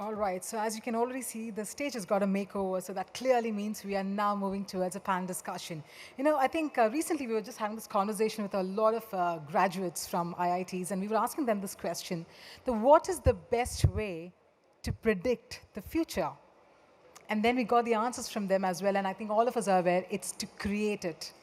All right, so as you can already see, the stage has got a makeover, so that clearly means we are now moving towards a panel discussion. I think recently we were just having this conversation with a lot of graduates from IITs, and we were asking them this question: what is the best way to predict the future? And then we got the answers from them as well, and I think all of us are aware it's to create it.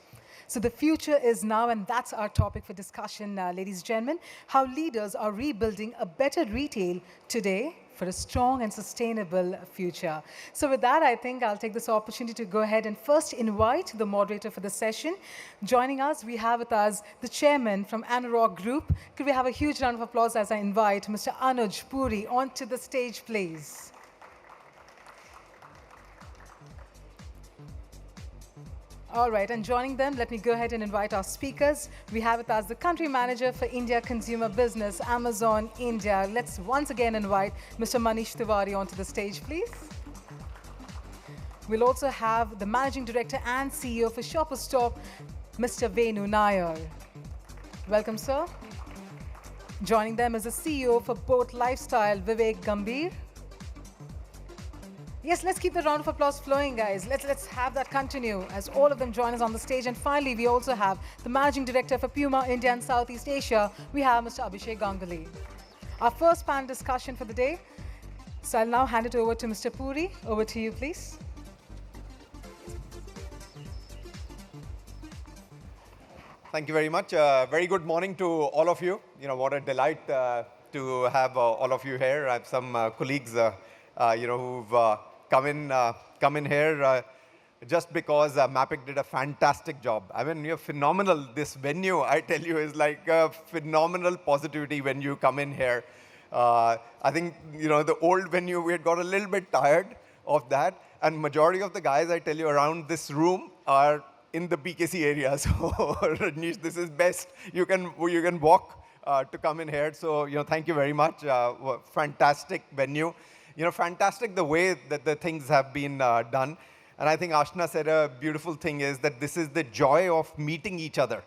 So the future is now, and that's our topic for discussion, ladies and gentlemen, how leaders are rebuilding a better retail today for a strong and sustainable future. So with that, I think I'll take this opportunity to go ahead and first invite the moderator for the session. Joining us, we have with us the chairman from Anurag Group. Could we have a huge round of applause as I invite Mr. Anuj Puri onto the stage, please? All right, and joining them, let me go ahead and invite our speakers. We have with us the country manager for India Consumer Business, Amazon India. Let's once again invite Mr. Manish Tiwari onto the stage, please. We'll also have the managing director and CEO for Shoppers Stop, Mr. Venu Nair. Welcome, sir. Joining them is the CEO for Boat Lifestyle, Vivek Gambhir. Yes, let's keep the round of applause flowing, guys. Let's have that continue as all of them join us on the stage. And finally, we also have the Managing Director for Puma India and Southeast Asia. We have Mr. Abhishek Ganguly. Our first panel discussion for the day. So I'll now hand it over to Mr. Puri. Over to you, please. Thank you very much. Very good morning to all of you. What a delight to have all of you here. I have some colleagues, who've come in here just because Mapic did a fantastic job. I mean, you're phenomenal. This venue, I tell you, is like a phenomenal positivity when you come in here. I think, the old venue, we had got a little bit tired of that. And majority of the guys, I tell you, around this room are in the BKC area. So, Rajneesh, this is best. You can walk to come in here. So, thank you very much. Fantastic venue. Fantastic the way that the things have been done. And I think Ashna said a beautiful thing is that this is the joy of meeting each other.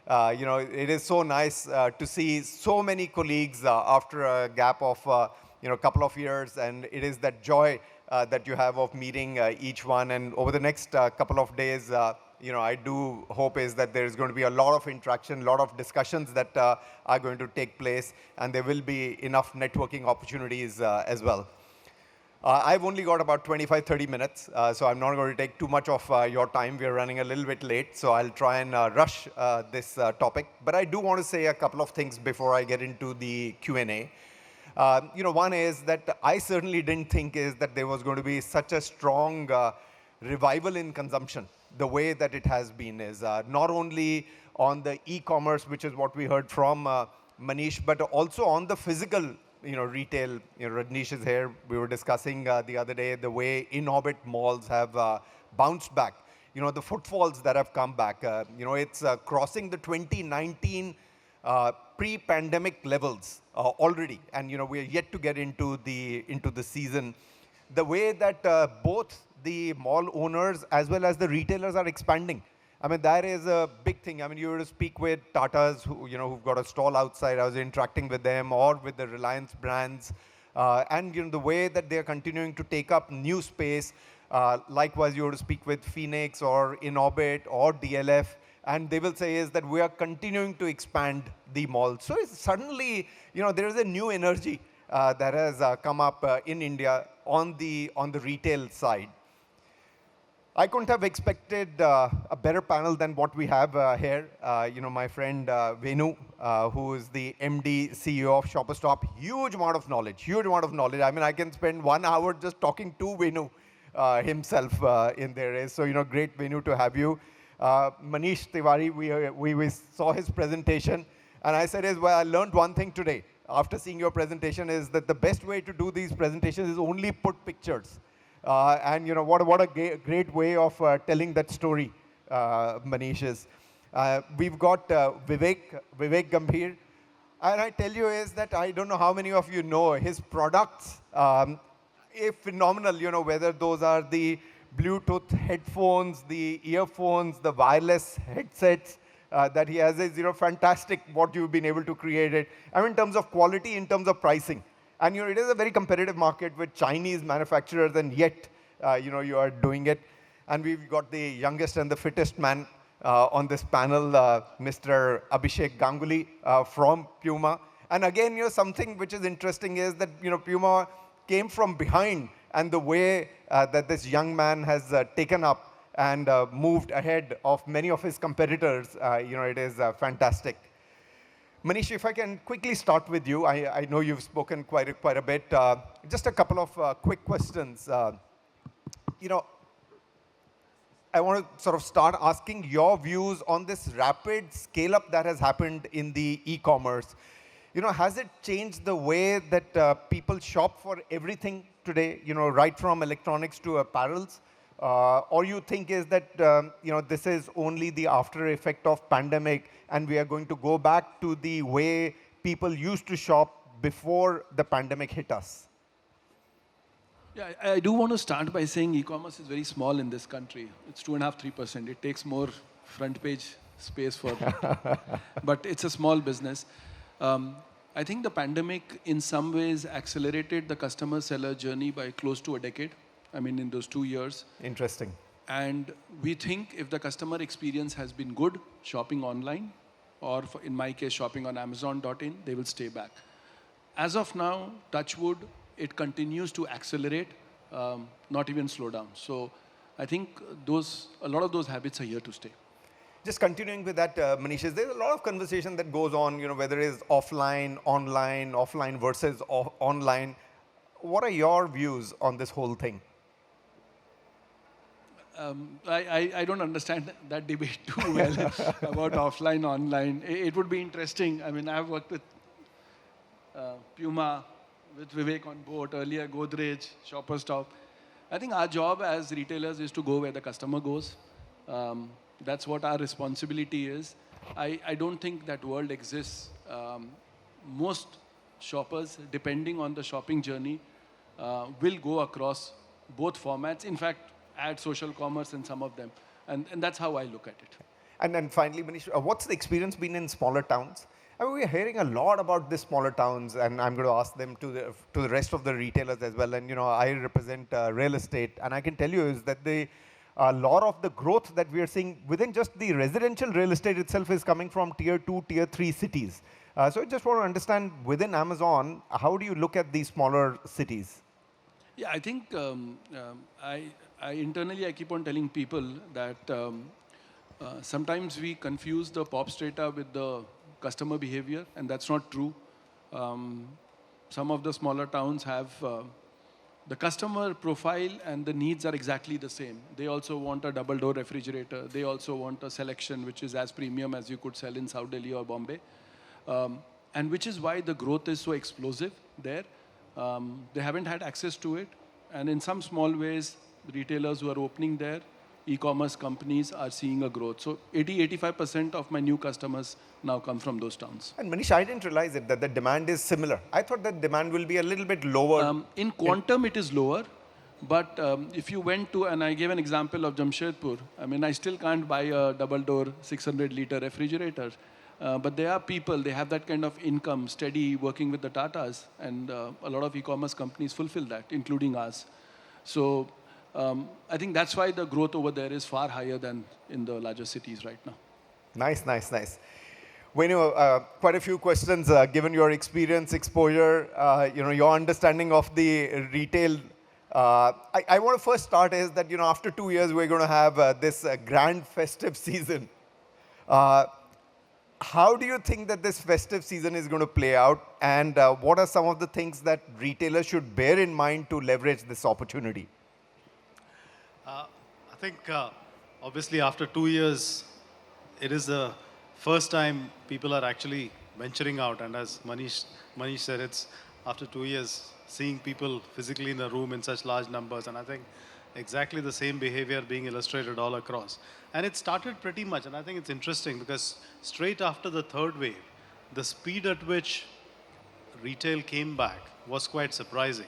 It is so nice to see so many colleagues after a gap of, couple of years. And it is that joy that you have of meeting each one. And over the next couple of days, I do hope is that there is going to be a lot of interaction, a lot of discussions that are going to take place. And there will be enough networking opportunities as well. I've only got about 25, 30 minutes, so I'm not going to take too much of your time. We're running a little bit late, so I'll try and rush this topic. But I do want to say a couple of things before I get into the Q&A. One is that I certainly didn't think is that there was going to be such a strong revival in consumption. The way that it has been is not only on the e-commerce, which is what we heard from Manish, but also on the physical retail. Rajneesh is here. We were discussing the other day the way in-orbit malls have bounced back. The footfalls that have come back. It's crossing the 2019 pre-pandemic levels already, and we are yet to get into the season. The way that both the mall owners as well as the retailers are expanding. I mean, that is a big thing. I mean, you were to speak with Tatas, who've got a stall outside. I was interacting with them, or with the Reliance brands. And, the way that they're continuing to take up new space. Likewise, you were to speak with Phoenix or Inorbit or DLF. And they will say is that we are continuing to expand the mall. So it's suddenly, there is a new energy that has come up in India on the retail side. I couldn't have expected a better panel than what we have here. My friend Venu, who is the MD, CEO of Shoppers Stop, huge amount of knowledge. I mean, I can spend 1 hour just talking to Venu himself in there. So, great, Venu, to have you. Manish Tiwari, we saw his presentation. And I said, well, I learned one thing today after seeing your presentation is that the best way to do these presentations is only put pictures. And what a great way of telling that story, Manish is. We've got Vivek Gambhir. And I tell you is that I don't know how many of you know his products. Phenomenal, whether those are the Bluetooth headphones, the earphones, the wireless headsets that he has is fantastic what you've been able to create it. I mean, in terms of quality, in terms of pricing. And it is a very competitive market with Chinese manufacturers, and yet you are doing it. And we've got the youngest and the fittest man on this panel, Mr. Abhishek Ganguly from Puma. And again, something which is interesting is that Puma came from behind, and the way that this young man has taken up and moved ahead of many of his competitors, it is fantastic. Manish, if I can quickly start with you. I know you've spoken quite a bit. Just a couple of quick questions. You know, I want to sort of start asking your views on this rapid scale up that has happened in the e-commerce. Has it changed the way that people shop for everything today, right from electronics to apparels? Or you think is that, this is only the after effect of pandemic and we are going to go back to the way people used to shop before the pandemic hit us? Yeah, I do want to start by saying e-commerce is very small in this country. It's 2.5-3%. It takes more front page space for, but it's a small business. I think the pandemic in some ways accelerated the customer-seller journey by close to a decade. I mean, in those 2 years. Interesting. And we think if the customer experience has been good, shopping online, or in my case, shopping on Amazon.in, they will stay back. As of now, touch wood, it continues to accelerate, not even slow down. So I think a lot of those habits are here to stay. Just continuing with that, Manish, there's a lot of conversation that goes on, whether it is offline, online, offline versus online. What are your views on this whole thing? I don't understand that debate too well about offline, online. It would be interesting. I mean, I've worked with Puma, with Vivek on board, earlier Godrej, Shoppers Stop. I think our job as retailers is to go where the customer goes. That's what our responsibility is. I don't think that world exists. Most shoppers, depending on the shopping journey, will go across both formats. In fact, add social commerce in some of them. And that's how I look at it. And then finally, Manish, what's the experience been in smaller towns? I mean, we're hearing a lot about these smaller towns, and I'm going to ask them to the rest of the retailers as well. And, I represent real estate, and I can tell you is that a lot of the growth that we are seeing within just the residential real estate itself is coming from tier 2, tier 3 cities. So I just want to understand, within Amazon, how do you look at these smaller cities? Yeah, I think I internally, I keep on telling people that sometimes we confuse the POPs data with the customer behavior, and that's not true. Some of the smaller towns have the customer profile and the needs are exactly the same. They also want a double door refrigerator. They also want a selection which is as premium as you could sell in South Delhi or Bombay. And which is why the growth is so explosive there. They haven't had access to it. And in some small ways, retailers who are opening there, e-commerce companies are seeing a growth. So 80-85% of my new customers now come from those towns. And Manish, I didn't realize it, that the demand is similar. I thought that demand will be a little bit lower. In quantum, it is lower. But if you went to, and I gave an example of Jamshedpur, I mean, I still can't buy a double-door 600-liter refrigerator. But there are people, they have that kind of income, steady working with the Tatas. And a lot of e-commerce companies fulfill that, including us. So I think that's why the growth over there is far higher than in the larger cities right now. Nice, nice, nice. Venu, quite a few questions, given your experience, exposure, your understanding of the retail. I want to first start is that, after 2 years, we're going to have this grand festive season. How do you think that this festive season is going to play out? And what are some of the things that retailers should bear in mind to leverage this opportunity? I think, obviously, after 2 years, it is the first time people are actually venturing out. And as Manish said, it's after 2 years, seeing people physically in the room in such large numbers. And I think exactly the same behavior being illustrated all across. And it started pretty much, and I think it's interesting because straight after the third wave, the speed at which retail came back was quite surprising.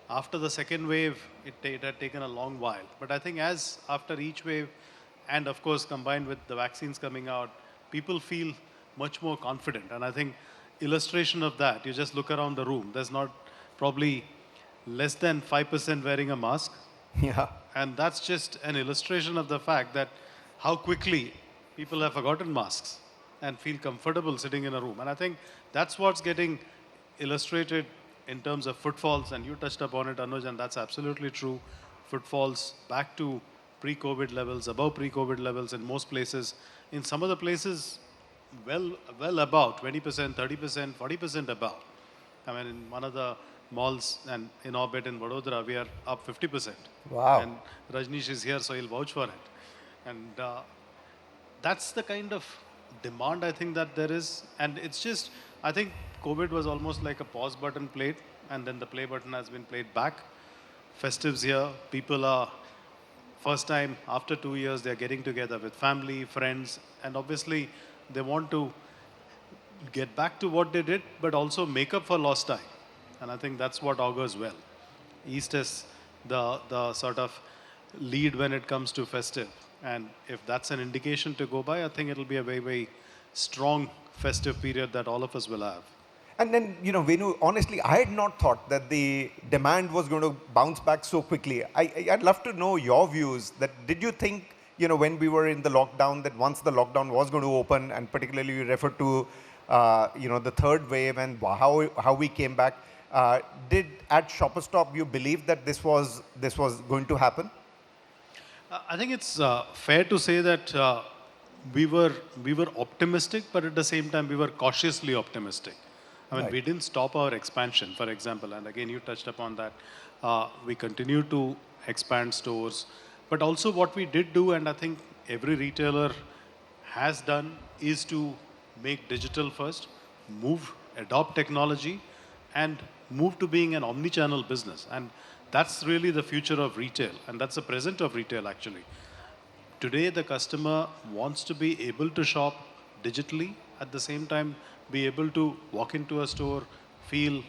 After the second wave, it had taken a long while. But I think as after each wave, and of course combined with the vaccines coming out, people feel much more confident. And I think illustration of that, you just look around the room. There's not probably less than 5% wearing a mask. Yeah. And that's just an illustration of the fact that how quickly people have forgotten masks and feel comfortable sitting in a room. And I think that's what's getting illustrated in terms of footfalls. And you touched upon it, Anuj, and that's absolutely true. Footfalls back to pre-COVID levels, above pre-COVID levels in most places. In some of the places, well above 20%, 30%, 40% above. I mean, in one of the malls and in orbit in Vadodara, we are up 50%. Wow. And Rajneesh is here, so he'll vouch for it. And that's the kind of demand I think that there is. And it's just, I think COVID was almost like a pause button played, and then the play button has been played back. Festives here, people are, first time after 2 years, they're getting together with family, friends, and obviously they want to get back to what they did, but also make up for lost time. And I think that's what augurs well. East is the sort of lead when it comes to festive. And if that's an indication to go by, I think it'll be a very, very strong festive period that all of us will have. And then, Venu, honestly, I had not thought that the demand was going to bounce back so quickly. I'd love to know your views. That did you think, when we were in the lockdown, that once the lockdown was going to open, and particularly you referred to, the third wave and how we came back, did at Shopper Stop you believe that this was going to happen? I think it's fair to say that we were optimistic, but at the same time we were cautiously optimistic. I mean, Right. we didn't stop our expansion, for example, and again you touched upon that. We continue to expand stores, but also what we did do, and I think every retailer has done, is to make digital first, adopt technology, and move to being an omni-channel business. And that's really the future of retail, and that's the present of retail actually. Today, the customer wants to be able to shop digitally, at the same time, be able to walk into a store, feel,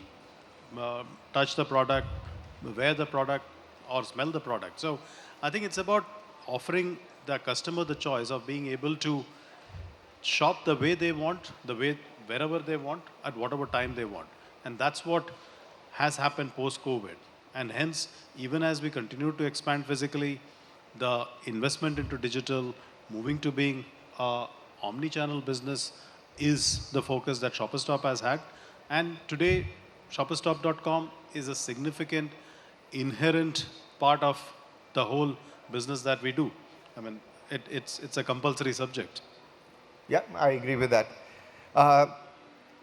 touch the product, wear the product, or smell the product. So I think it's about offering the customer the choice of being able to shop the way they want, wherever they want, at whatever time they want. And that's what has happened post-COVID. And hence, even as we continue to expand physically, the investment into digital, moving to being a omni-channel business is the focus that ShopperStop has had. And today, shopperstop.com is a significant inherent part of the whole business that we do. I mean, it's a compulsory subject. Yeah, I agree with that.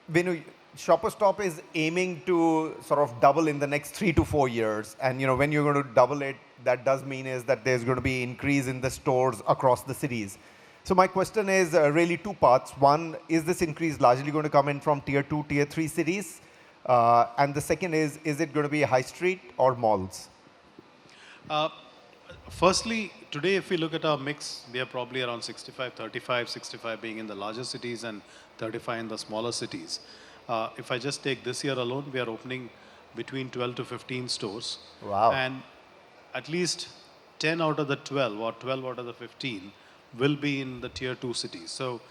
Venu, Shopper Stop is aiming to sort of double in the next 3 to 4 years. And when you're going to double it, that does mean is that there's going to be increase in the stores across the cities. So my question is really two parts. One, is this increase largely going to come in from tier 2, tier 3 cities? And the second is it going to be high street or malls? Firstly, today, if we look at our mix, we are probably around 65, 35, 65 being in the larger cities and 35 in the smaller cities. If I just take this year alone, we are opening between 12 to 15 stores. Wow. And at least 10 out of the 12 or 12 out of the 15 will be in the tier 2 cities. So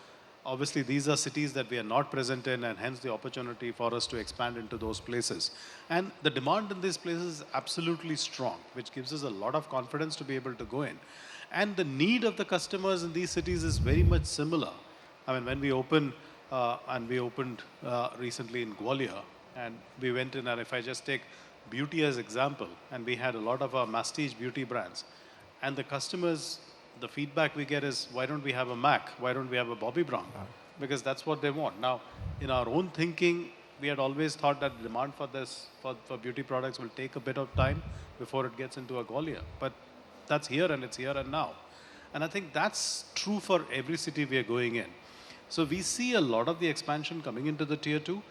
obviously these are cities that we are not present in, and hence the opportunity for us to expand into those places. And the demand in these places is absolutely strong, which gives us a lot of confidence to be able to go in. And the need of the customers in these cities is very much similar. I mean, when we opened recently in Gwalior, and we went in, and if I just take beauty as example, and we had a lot of our prestige beauty brands, and the customers, the feedback we get is, why don't we have a MAC? Why don't we have a Bobby Brown? Because that's what they want. Now, in our own thinking, we had always thought that the demand for this, for beauty products will take a bit of time before it gets into a Gwalior. But that's here, and it's here and now. And I think that's true for every city we are going in. So we see a lot of the expansion coming into the tier 2,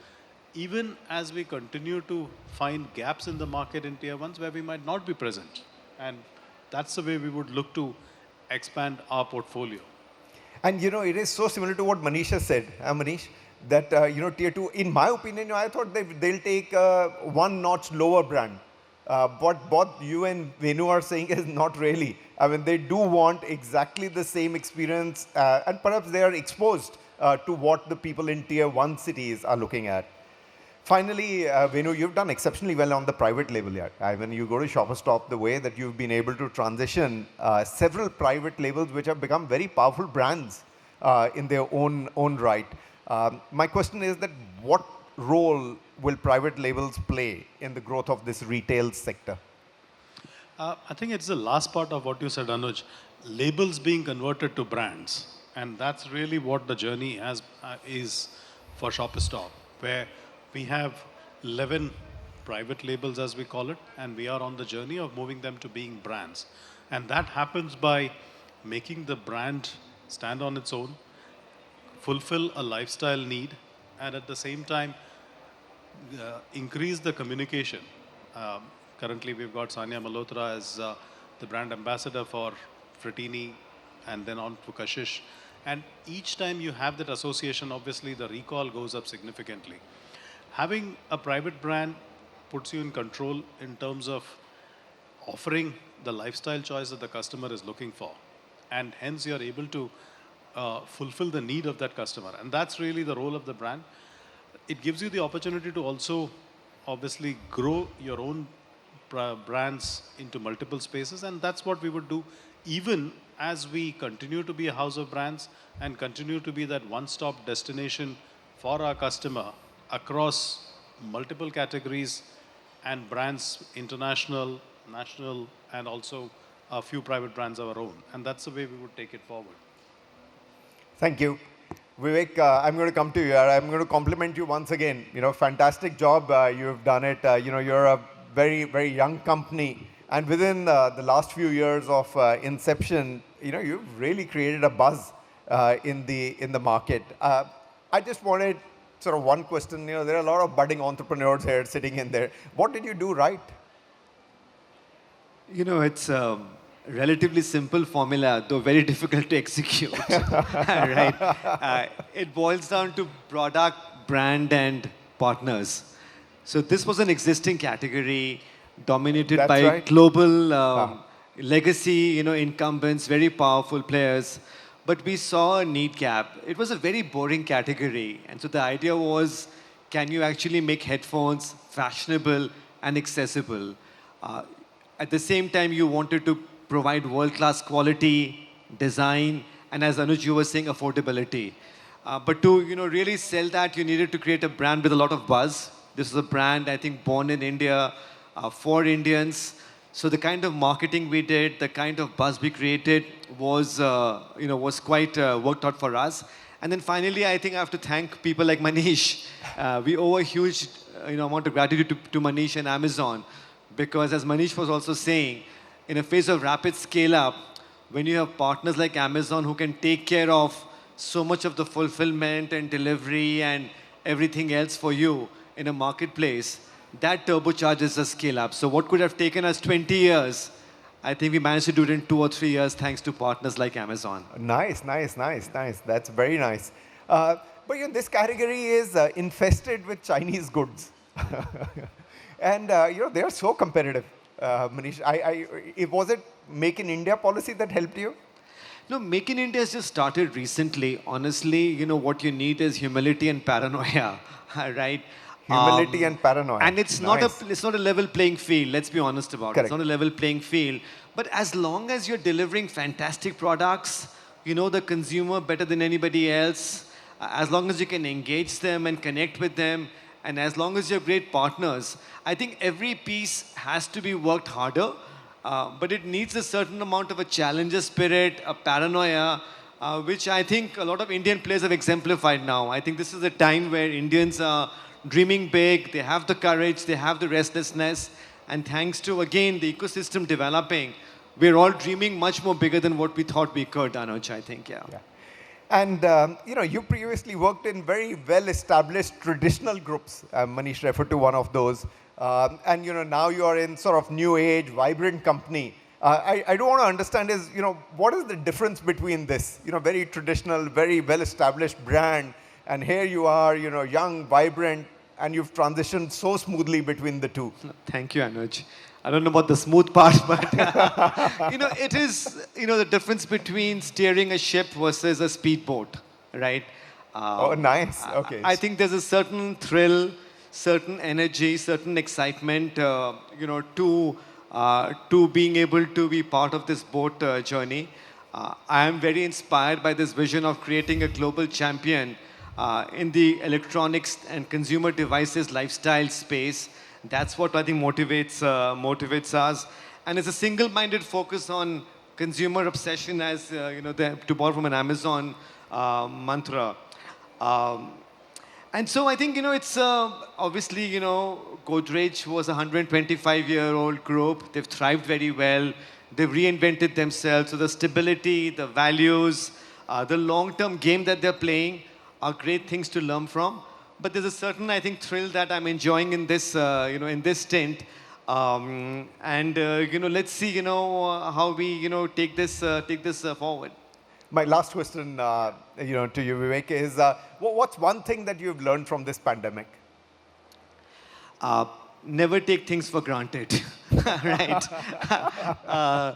even as we continue to find gaps in the market in tier 1s where we might not be present. And that's the way we would look to expand our portfolio. And it is so similar to what Manish has said, Manish, that tier 2, in my opinion, I thought they'll take one notch lower brand. What both you and Venu are saying is not really. I mean, they do want exactly the same experience, and perhaps they are exposed to what the people in tier 1 cities are looking at. Finally, Venu, you've done exceptionally well on the private label yet. I mean, you go to Shopper Stop, the way that you've been able to transition several private labels which have become very powerful brands in their own right. My question is that what role will private labels play in the growth of this retail sector? I think it's the last part of what you said, Anuj. Labels being converted to brands, and that's really what the journey is for Shopper Stop, where we have 11 private labels, as we call it, and we are on the journey of moving them to being brands. And that happens by making the brand stand on its own, fulfill a lifestyle need, and at the same time increase the communication. Um, Currently, we've got Sanya Malhotra as the brand ambassador for Fratini, and then on to Kashish. And each time you have that association, obviously the recall goes up significantly. Having a private brand puts you in control in terms of offering the lifestyle choice that the customer is looking for. And hence you're able to fulfill the need of that customer. And that's really the role of the brand. It gives you the opportunity to also obviously grow your own brands into multiple spaces, and that's what we would do even as we continue to be a house of brands and continue to be that one-stop destination for our customer across multiple categories and brands, international, national, and also a few private brands of our own. And that's the way we would take it forward. Thank you. Vivek, I'm going to come to you. I'm going to compliment you once again. Fantastic job. You've done it. You're a very, very young company. And within the last few years of inception, you've really created a buzz in the market. I just wanted sort of one question. There are a lot of budding entrepreneurs here sitting in there. What did you do right? It's a relatively simple formula, though very difficult to execute. Right? It boils down to product, brand, and partners. So this was an existing category dominated That's by right. global legacy, incumbents, very powerful players. But we saw a need gap. It was a very boring category. And so the idea was, can you actually make headphones fashionable and accessible? At the same time, you wanted to provide world-class quality, design, and as Anuj, you were saying, affordability. But to really sell that, you needed to create a brand with a lot of buzz. This is a brand, I think, born in India for Indians. So the kind of marketing we did, the kind of buzz we created was quite worked out for us. And then finally, I think I have to thank people like Manish. We owe a huge amount of gratitude to Manish and Amazon. Because as Manish was also saying, in a phase of rapid scale up, when you have partners like Amazon who can take care of so much of the fulfillment and delivery and everything else for you in a marketplace, that turbocharges the scale up. So what could have taken us 20 years, I think we managed to do it in 2 or 3 years thanks to partners like Amazon. Nice. That's very nice. But this category is infested with Chinese goods. And they are so competitive. Manish, was it Make in India policy that helped you? No, Make in India has just started recently. Honestly, what you need is humility and paranoia, right? Humility and paranoia. And it's Nice. not a level playing field. Let's be honest about it. Correct. It's not a level playing field. But as long as you're delivering fantastic products, you know the consumer better than anybody else. As long as you can engage them and connect with them, and as long as you're great partners, I think every piece has to be worked harder. But it needs a certain amount of a challenger spirit, a paranoia, which I think a lot of Indian players have exemplified now. I think this is a time where Indians are dreaming big, they have the courage, they have the restlessness, and thanks to, again, the ecosystem developing, we're all dreaming much more bigger than what we thought we could, Anuj, I think, yeah. And you previously worked in very well-established traditional groups. Manish referred to one of those. And now you are in sort of new age, vibrant company. I don't want to understand is, what is the difference between this, very traditional, very well-established brand, and here you are, young, vibrant, and you've transitioned so smoothly between the two. Thank you, Anuj. I don't know about the smooth part, but it is, the difference between steering a ship versus a speedboat, right? Oh, nice. Okay. I think there's a certain thrill, certain energy, certain excitement, to being able to be part of this boat journey. I am very inspired by this vision of creating a global champion in the electronics and consumer devices lifestyle space. That's what I think motivates us, and it's a single-minded focus on consumer obsession, as to borrow from an Amazon mantra. Um, and so I think, it's obviously, Godrej was a 125-year-old group. They've thrived very well. They've reinvented themselves. So the stability, the values, the long-term game that they're playing are great things to learn from. But there's a certain, I think, thrill that I'm enjoying in this, in this stint. Let's see, how we, take this forward. My last question, to you, Vivek, is what's one thing that you've learned from this pandemic? uh, Never take things for granted, right? uh,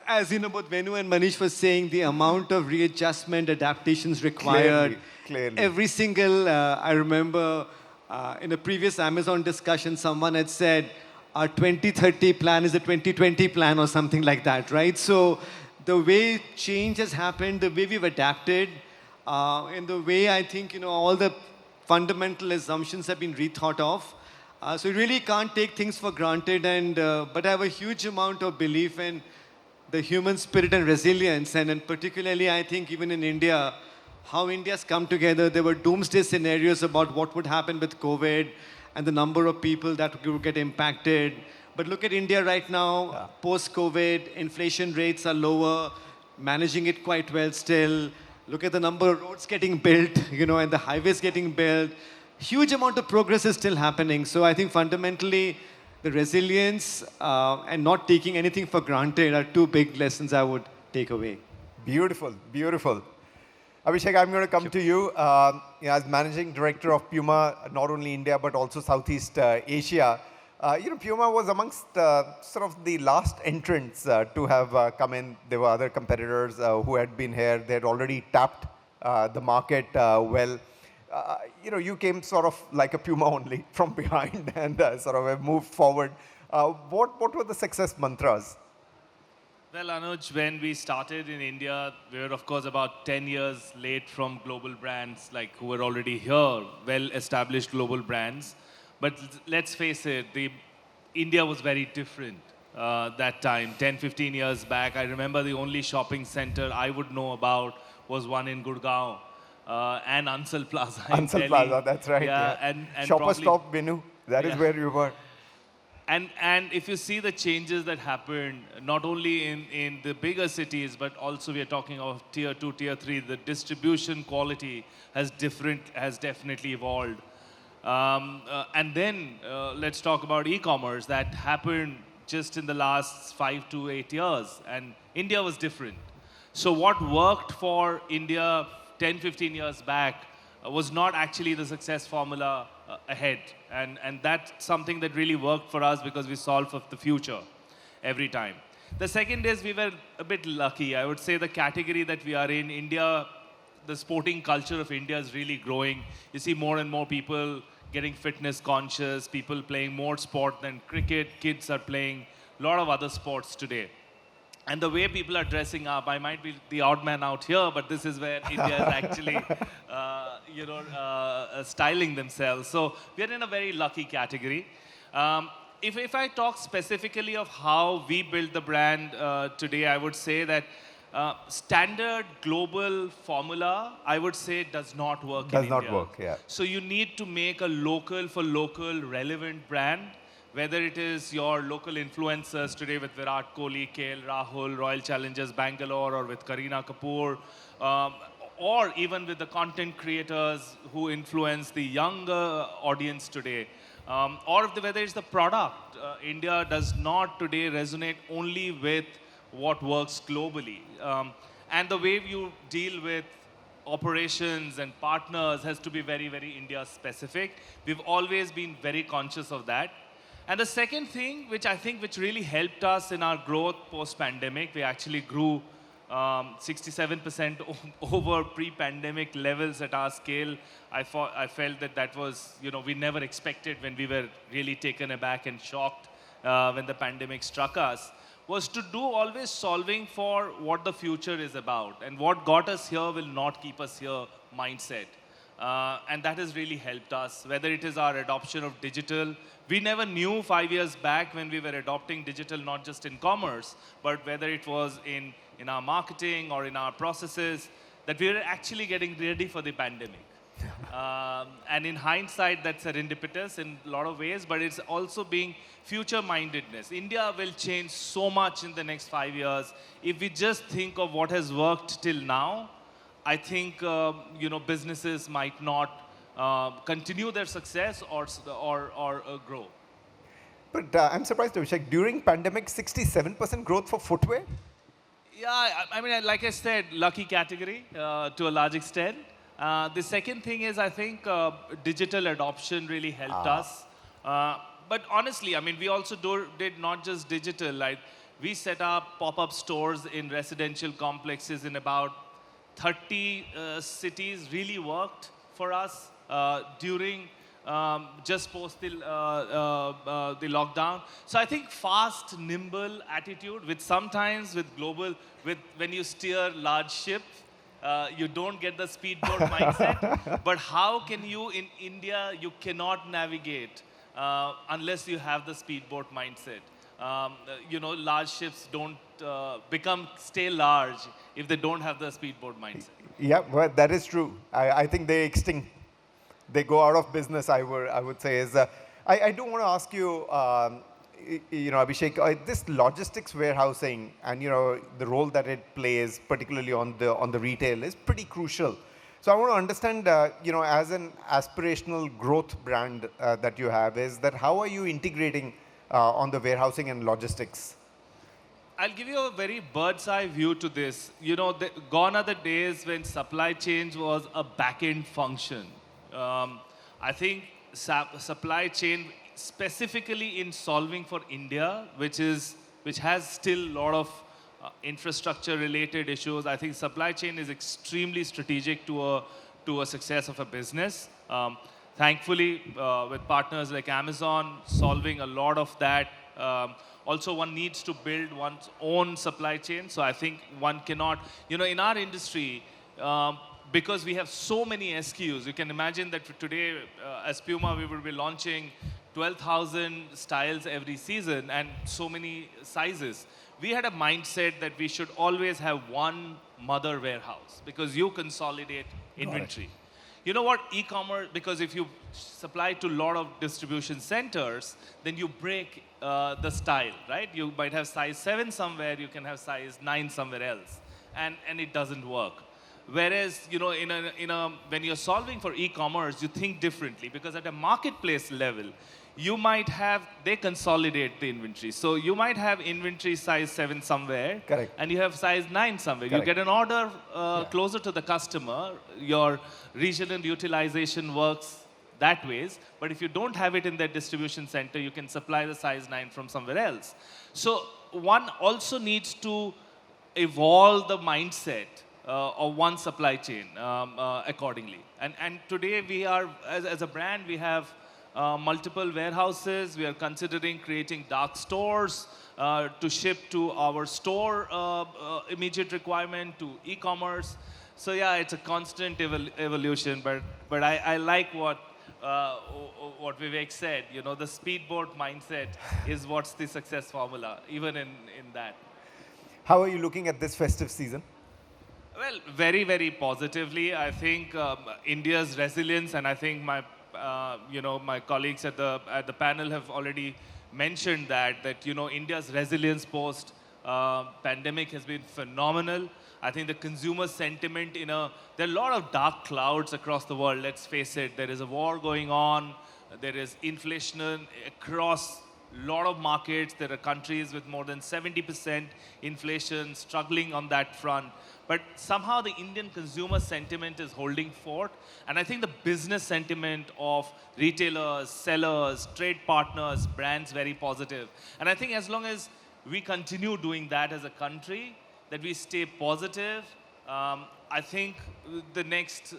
as you know, both Venu and Manish was saying, the amount of readjustment, adaptations required. Clearly. Every single, I remember in a previous Amazon discussion, someone had said, our 2030 plan is a 2020 plan or something like that, right? So the way change has happened, the way we've adapted, in the way I think, all the fundamental assumptions have been rethought of. So you really can't take things for granted, but I have a huge amount of belief in the human spirit and resilience, and particularly I think even in India, how India's come together. There were doomsday scenarios about what would happen with COVID and the number of people that would get impacted. But look at India right now, post-COVID, inflation rates are lower, managing it quite well still. Look at the number of roads getting built, and the highways getting built. Huge amount of progress is still happening. So I think fundamentally, the resilience and not taking anything for granted are two big lessons I would take away. Beautiful, beautiful. Abhishek, I'm going to come to you. As managing director of Puma, not only India but also Southeast Asia. Puma was amongst sort of the last entrants to have come in. There were other competitors who had been here. They had already tapped the market well. You came sort of like a Puma only from behind and sort of have moved forward. What were the success mantras? Well, Anuj, when we started in India, we were, of course, about 10 years late from global brands like who were already here, well-established global brands. But let's face it, India was very different that time, 10, 15 years back. I remember the only shopping center I would know about was one in Gurgaon and Ansal Plaza in Ansal Delhi. Plaza, that's right. Yeah, Yeah. and Shopper probably, Stop, Venu, that is where you were. And if you see the changes that happened, not only in the bigger cities, but also we are talking of tier 2, tier 3, the distribution quality has definitely evolved. And then let's talk about e-commerce that happened just in the last 5 to 8 years. And India was different. So what worked for India 10, 15 years back was not actually the success formula ahead. And that's something that really worked for us because we solved for the future every time. The second is we were a bit lucky. I would say the category that we are in, India, the sporting culture of India is really growing. You see more and more people getting fitness conscious, people playing more sport than cricket. Kids are playing a lot of other sports today. And the way people are dressing up, I might be the odd man out here, but this is where India is actually, styling themselves. So we're in a very lucky category. If I talk specifically of how we build the brand today, I would say that standard global formula, I would say, does not work in India. Does not work, yeah. So you need to make a local for local relevant brand. Whether it is your local influencers today with Virat Kohli, KL Rahul, Royal Challengers Bangalore, or with Kareena Kapoor, or even with the content creators who influence the younger audience today, or whether it's the product. India does not today resonate only with what works globally. And the way you deal with operations and partners has to be very, very India specific. We've always been very conscious of that. And the second thing, which I think which really helped us in our growth post-pandemic, we actually grew 67% over pre-pandemic levels at our scale. I felt that that was, we never expected when we were really taken aback and shocked when the pandemic struck us, was to do always solving for what the future is about. And what got us here will not keep us here mindset. And that has really helped us, whether it is our adoption of digital. We never knew 5 years back when we were adopting digital, not just in commerce, but whether it was in our marketing or in our processes, that we were actually getting ready for the pandemic. And in hindsight, that's serendipitous in a lot of ways, but it's also being future-mindedness. India will change so much in the next 5 years. If we just think of what has worked till now, I think businesses might not continue their success or grow. But I'm surprised, Abhishek, during pandemic, 67% growth for footwear? Yeah, I mean, like I said, lucky category to a large extent. The second thing is, I think digital adoption really helped us. But honestly, I mean, we also did not just digital. Like, we set up pop-up stores in residential complexes in about 30 cities. Really worked for us during just post the lockdown. So I think fast, nimble attitude with sometimes with global, when you steer large ship, you don't get the speedboat mindset. But how can you, in India, you cannot navigate unless you have the speedboat mindset. Large ships don't stay large if they don't have the speedboat mindset. Yeah, well, that is true. I think they extinct. They go out of business, I would say. I do want to ask you, Abhishek, this logistics warehousing and, the role that it plays, particularly on the retail, is pretty crucial. So I want to understand, as an aspirational growth brand that you have, is that how are you integrating on the warehousing and logistics? I'll give you a very bird's eye view to this. Gone are the days when supply chain was a back-end function. I think supply chain, specifically in solving for India, which has still a lot of infrastructure-related issues. I think supply chain is extremely strategic to a success of a business. Thankfully, with partners like Amazon, solving a lot of that. Also, one needs to build one's own supply chain. So I think one cannot, in our industry, because we have so many SKUs, you can imagine that today, as Puma, we will be launching 12,000 styles every season and so many sizes. We had a mindset that we should always have one mother warehouse because you consolidate inventory. You know what, e-commerce, because if you supply to a lot of distribution centers, then you break the style, right? You might have size 7 somewhere, you can have size 9 somewhere else, and it doesn't work. Whereas, when you're solving for e-commerce, you think differently because at a marketplace level, you might have, they consolidate the inventory. So you might have inventory size 7 somewhere, correct, and you have size 9 somewhere. Correct. You get an order closer to the customer, your regional utilization works that ways, but if you don't have it in that distribution center, you can supply the size 9 from somewhere else. So one also needs to evolve the mindset of one supply chain accordingly. And today we are, as a brand, we have multiple warehouses. We are considering creating dark stores to ship to our store immediate requirement, to e-commerce. So yeah, it's a constant evolution, but I like what Vivek said. The speedboat mindset is what's the success formula, even in that. How are you looking at this festive season? Well, very, very positively. I think India's resilience, and I think my colleagues at the panel have already mentioned that India's resilience post pandemic has been phenomenal. I think the consumer sentiment there are a lot of dark clouds across the world. Let's face it. There is a war going on. There is inflation across a lot of markets. There are countries with more than 70% inflation struggling on that front. But somehow the Indian consumer sentiment is holding fort. And I think the business sentiment of retailers, sellers, trade partners, brands, very positive. And I think as long as we continue doing that as a country, that we stay positive. I think the next,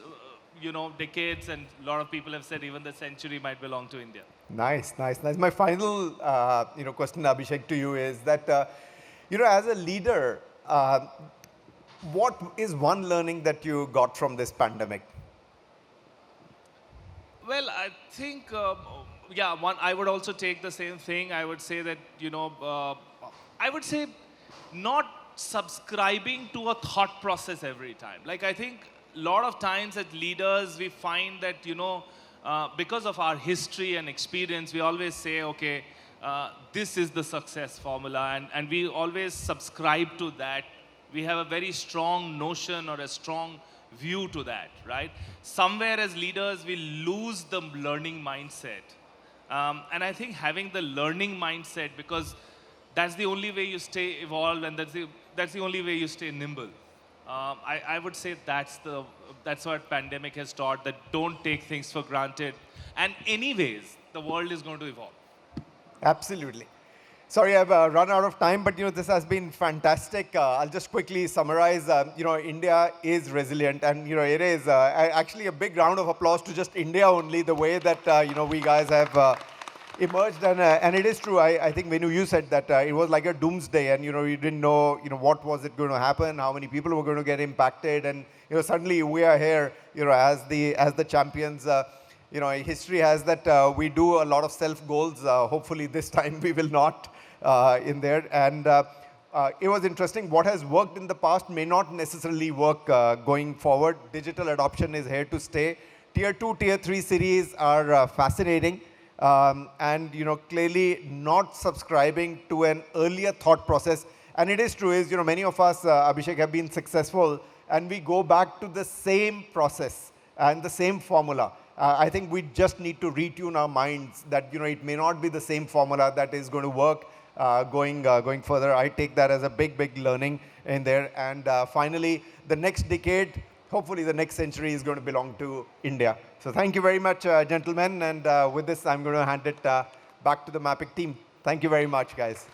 decades, and a lot of people have said even the century might belong to India. Nice, nice, nice. My final, question, Abhishek, to you is that, as a leader, what is one learning that you got from this pandemic? Well, I think, I would also take the same thing. I would say that, I would say not subscribing to a thought process every time. Like, I think a lot of times as leaders, we find that, because of our history and experience, we always say, okay, this is the success formula, and we always subscribe to that. We have a very strong notion or a strong view to that, right? Somewhere as leaders, we lose the learning mindset. And I think having the learning mindset, because that's the only way you stay evolved, and that's the only way you stay nimble. I would say that's what pandemic has taught, that don't take things for granted. And anyways, the world is going to evolve. Absolutely. Sorry, I've run out of time, but this has been fantastic. I'll just quickly summarize. India is resilient, and it is actually a big round of applause to just India only. The way that we guys have emerged, and it is true. I think Venu, you said that it was like a doomsday, and you didn't know what was it going to happen, how many people were going to get impacted, and suddenly we are here, as the champions. History has that we do a lot of self goals. Hopefully this time we will not in there. And it was interesting. What has worked in the past may not necessarily work going forward. Digital adoption is here to stay. Tier 2, Tier 3 cities are fascinating. And clearly not subscribing to an earlier thought process. And it is true, many of us, Abhishek, have been successful, and we go back to the same process and the same formula. I think we just need to retune our minds that it may not be the same formula that is going to work going further. I take that as a big learning in there. And finally, the next decade, hopefully the next century, is going to belong to India. So thank you very much, gentlemen. And with this, I'm going to hand it back to the Mapic team. Thank you very much, guys.